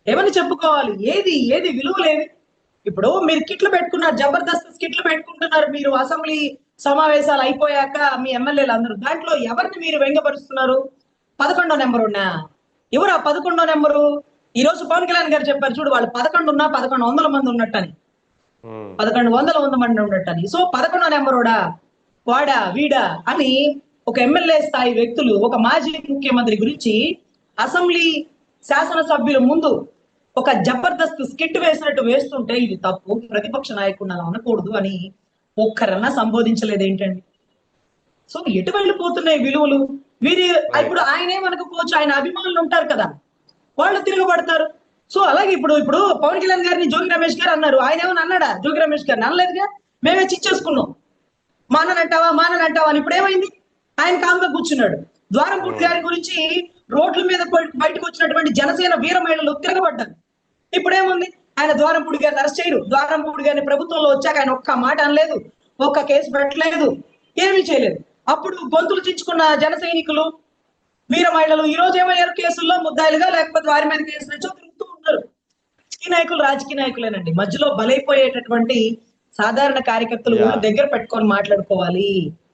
ఏమని చెప్పుకోవాలి? ఏది ఏది విలువ లేదు. ఇప్పుడు మీరు కిట్లు పెట్టుకున్నారు, జబర్దస్త్ కిట్లు పెట్టుకుంటున్నారు మీరు అసెంబ్లీ సమావేశాలు అయిపోయాక మీ ఎమ్మెల్యేలు అందరూ. దాంట్లో ఎవరిని మీరు వ్యంగ్యపరుస్తున్నారు? 11 నెంబరున్నా? ఎవరు ఆ 11 నెంబరు? ఈ రోజు పవన్ కళ్యాణ్ గారు చెప్పారు చూడు, వాళ్ళు 11 ఉన్నా 1100 మంది ఉన్నట్టని. ఉమ్, 1100 మంది ఉన్నట్టని. సో 11 నెంబరోడా, వాడా, వీడా అని ఒక ఎమ్మెల్యే స్థాయి వ్యక్తులు ఒక మాజీ ముఖ్యమంత్రి గురించి అసెంబ్లీ శాసనసభ్యుల ముందు ఒక జబర్దస్త్ స్కిట్ వేసినట్టు వేస్తుంటే ఇది తప్పు, ప్రతిపక్ష నాయకుడు అలా అనకూడదు అని ఒక్కరన్నా సంబోధించలేదు ఏంటండి? సో ఎటు వెళ్ళిపోతున్నాయి విలువలు? వీరి ఇప్పుడు ఆయనే మనకపోవచ్చు, ఆయన అభిమానులు ఉంటారు కదా, వాళ్ళు తిరగబడతారు. సో అలాగే ఇప్పుడు ఇప్పుడు పవన్ కళ్యాణ్ గారిని జోగి రమేష్ గారు అన్నారు. ఆయన ఏమన్నా అన్నాడా జోగి రమేష్ గారిని? అనలేదుగా. మేమే చిచ్చేసుకున్నాం. మాననంటావా అని. ఇప్పుడు ఏమైంది? ఆయన కామ్గా కూర్చున్నాడు. ద్వారంపూడి గారి గురించి రోడ్ల మీద బయటకు వచ్చినటువంటి జనసేన వీర మహిళలు తిరగబడ్డారు. ఇప్పుడేముంది? ఆయన ద్వారంపూడి గారిని అరెస్ట్ చేయరు. ద్వారంపూడి గారిని ప్రభుత్వంలో వచ్చాక ఆయన ఒక్క మాట అనలేదు, ఒక్క కేసు పెట్టలేదు, ఏమీ చేయలేదు. అప్పుడు గొంతులు చించుకున్న జన సైనికులు వీర మహిళలు ఈ రోజు ఏమయ్యారు? కేసుల్లో ముద్దాయిలుగా, లేకపోతే వారి మీద కేసులు తెచ్చో తిరుగుతూ ఉన్నారు. రాజకీయ నాయకులేనండి. మధ్యలో బలైపోయేటటువంటి సాధారణ కార్యకర్తలు యా దగ్గర పెట్టుకొని మాట్లాడుకోవాలి.